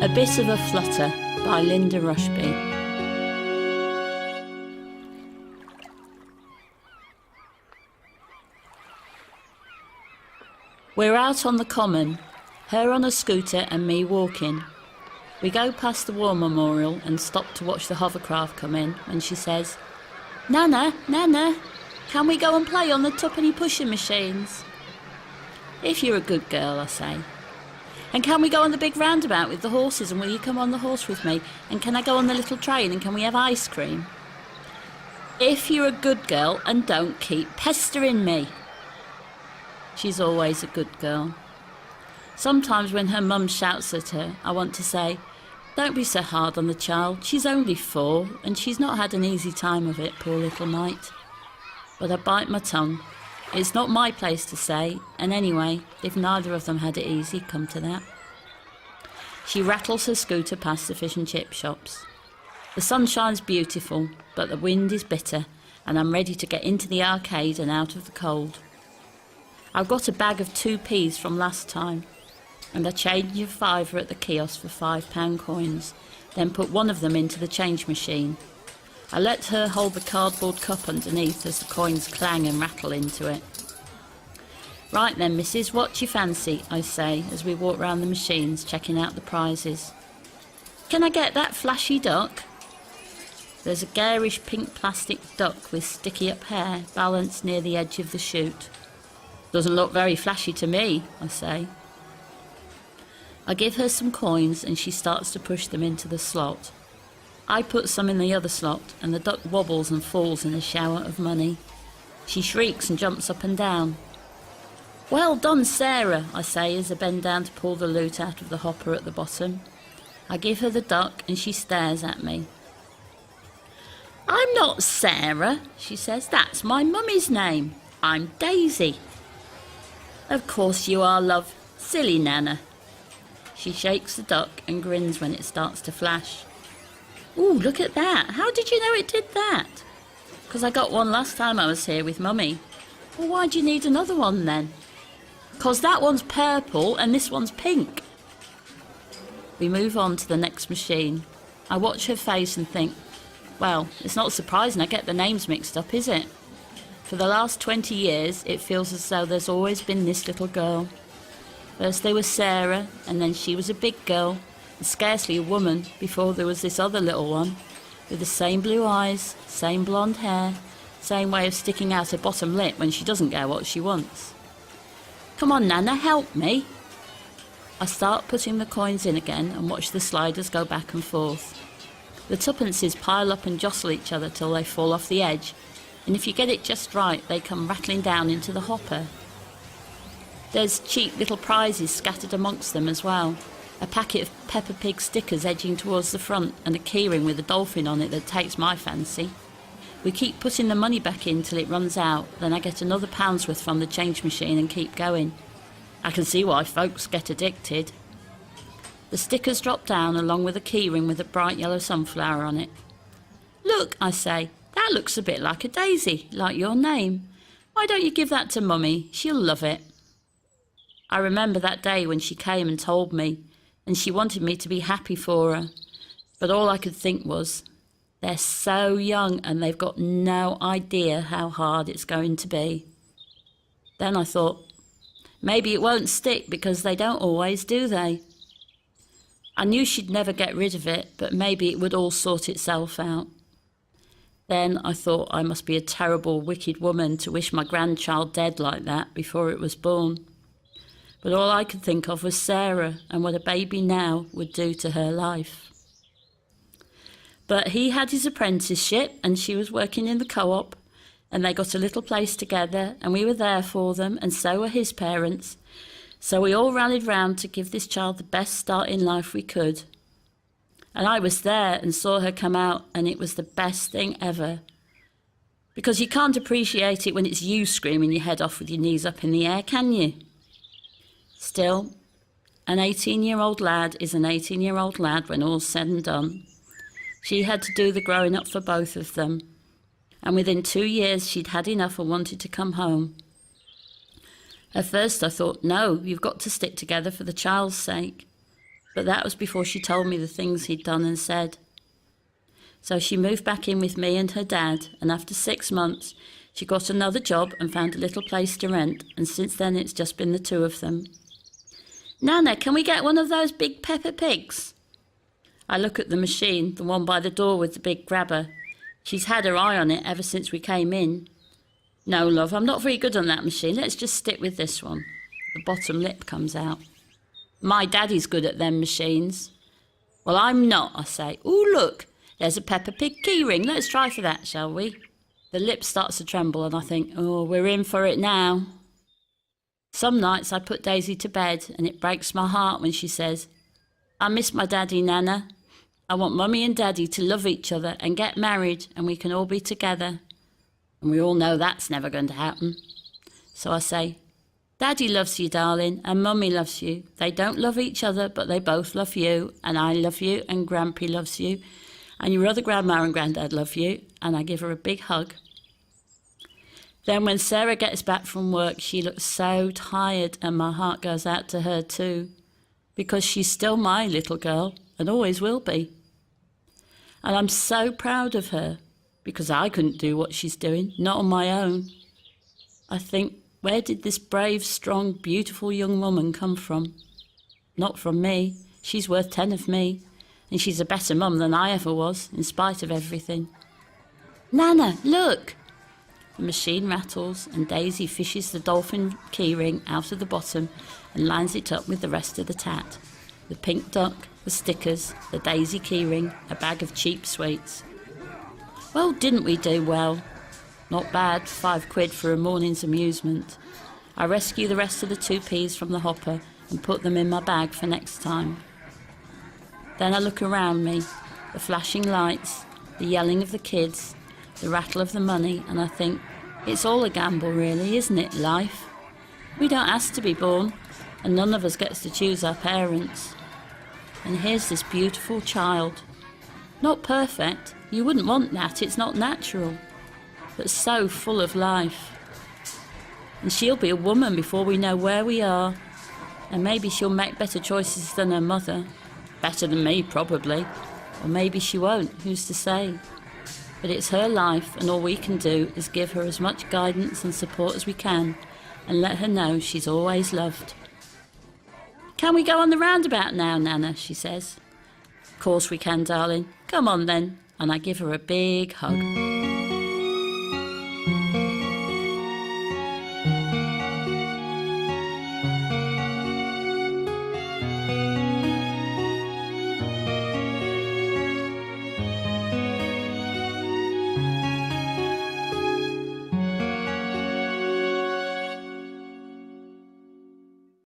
A Bit of a Flutter by LindaRushby. We're out on the common, her on a scooter and me walking. We go past the War Memorial and stop to watch the hovercraft come in when she says, "Nana, Nana, can we go and play on the tuppenny pushing machines?" "If you're a good girl," I say. "And can we go on the big roundabout with the horses, and will you come on the horse with me? And can I go on the little train, and can we have ice cream?" "If you're a good girl and don't keep pestering me." She's always a good girl. Sometimes when her mum shouts at her, I want to say, "Don't be so hard on the child. She's only 4 and she's not had an easy time of it, poor little mite." But I bite my tongue. It's not my place to say, and anyway, if neither of them had it easy, come to that. She rattles her scooter past the fish and chip shops. The sunshine's beautiful, but the wind is bitter, and I'm ready to get into the arcade and out of the cold. I've got a bag of 2p's from last time, and I change a fiver at the kiosk for £5 coins, then put one of them into the change machine. I let her hold the cardboard cup underneath as the coins clang and rattle into it. "Right then, missus, what do you fancy?" I say as we walk round the machines checking out the prizes. "Can I get that flashy duck?" There's a garish pink plastic duck with sticky up hair balanced near the edge of the chute. "Doesn't look very flashy to me," I say. I give her some coins and she starts to push them into the slot. I put some in the other slot and the duck wobbles and falls in a shower of money. She shrieks and jumps up and down. "Well done, Sarah," I say as I bend down to pull the loot out of the hopper at the bottom. I give her the duck and she stares at me. "I'm not Sarah," she says. "That's my mummy's name. I'm Daisy." "Of course you are, love. Silly Nana." She shakes the duck and grins when it starts to flash. "Ooh, look at that. How did you know it did that?" "'Cause I got one last time I was here with Mummy." "Well, why do you need another one then?" "'Cause that one's purple and this one's pink." We move on to the next machine. I watch her face and think, well, it's not surprising I get the names mixed up, is it? For the last 20 years, it feels as though there's always been this little girl. First there was Sarah, and then she was a big girl, and scarcely a woman, before there was this other little one, with the same blue eyes, same blonde hair, same way of sticking out her bottom lip when she doesn't get what she wants. "Come on, Nana, help me." I start putting the coins in again and watch the sliders go back and forth. The tuppences pile up and jostle each other till they fall off the edge, and if you get it just right, they come rattling down into the hopper. There's cheap little prizes scattered amongst them as well. A packet of Peppa Pig stickers edging towards the front, and a keyring with a dolphin on it that takes my fancy. We keep putting the money back in till it runs out, then I get another pound's worth from the change machine and keep going. I can see why folks get addicted. The stickers drop down along with a keyring with a bright yellow sunflower on it. "Look," I say, "that looks a bit like a daisy, like your name. Why don't you give that to Mummy? She'll love it." I remember that day when she came and told me, and she wanted me to be happy for her. But all I could think was, they're so young and they've got no idea how hard it's going to be. Then I thought, maybe it won't stick because they don't always, do they? I knew she'd never get rid of it, but maybe it would all sort itself out. Then I thought I must be a terrible, wicked woman to wish my grandchild dead like that before it was born. But all I could think of was Sarah and what a baby now would do to her life. But he had his apprenticeship and she was working in the co-op, and they got a little place together and we were there for them, and so were his parents. So we all rallied round to give this child the best start in life we could. And I was there and saw her come out, and it was the best thing ever. Because you can't appreciate it when it's you screaming your head off with your knees up in the air, can you? Still, an 18-year-old lad is an 18-year-old lad when all's said and done. She had to do the growing up for both of them, and within 2 years she'd had enough and wanted to come home. At first I thought, no, you've got to stick together for the child's sake. But that was before she told me the things he'd done and said. So she moved back in with me and her dad, and after 6 months, she got another job and found a little place to rent, and since then it's just been the two of them. Nana, can we get one of those big Peppa Pigs? I look at the machine, the one by the door with the big grabber. She's had her eye on it ever since we came in. No, love, I'm not very good on that machine. Let's just stick with this one. The bottom lip comes out. My daddy's good at them machines. Well, I'm not, I say. Ooh, look, there's a Peppa Pig keyring. Let's try for that, shall we? The lip starts to tremble and I think, oh, we're in for it now. Some nights I put Daisy to bed and it breaks my heart when she says, I miss my daddy, Nana. I want Mummy and Daddy to love each other and get married and we can all be together. And we all know that's never going to happen. So I say, Daddy loves you, darling, and Mummy loves you. They don't love each other, but they both love you, and I love you, and Grampy loves you, and your other grandma and granddad love you, and I give her a big hug. Then when Sarah gets back from work, she looks so tired, and my heart goes out to her too, because she's still my little girl, and always will be. And I'm so proud of her, because I couldn't do what she's doing, not on my own. I think, where did this brave, strong, beautiful young woman come from? Not from me. She's worth 10 of me, and she's a better mum than I ever was, in spite of everything. Nana, look! The machine rattles, and Daisy fishes the dolphin keyring out of the bottom and lines it up with the rest of the tat. The pink duck, the stickers, the Daisy keyring, a bag of cheap sweets. Well, didn't we do well? Not bad, £5 for a morning's amusement. I rescue the rest of the 2 peas from the hopper and put them in my bag for next time. Then I look around me, the flashing lights, the yelling of the kids, the rattle of the money, and I think, it's all a gamble really, isn't it, life? We don't ask to be born, and none of us gets to choose our parents. And here's this beautiful child. Not perfect, you wouldn't want that, it's not natural. But so full of life. And she'll be a woman before we know where we are. And maybe she'll make better choices than her mother. Better than me, probably. Or maybe she won't, who's to say? But it's her life, and all we can do is give her as much guidance and support as we can, and let her know she's always loved. Can we go on the roundabout now, Nana? She says. Of course we can, darling. Come on then. And I give her a big hug.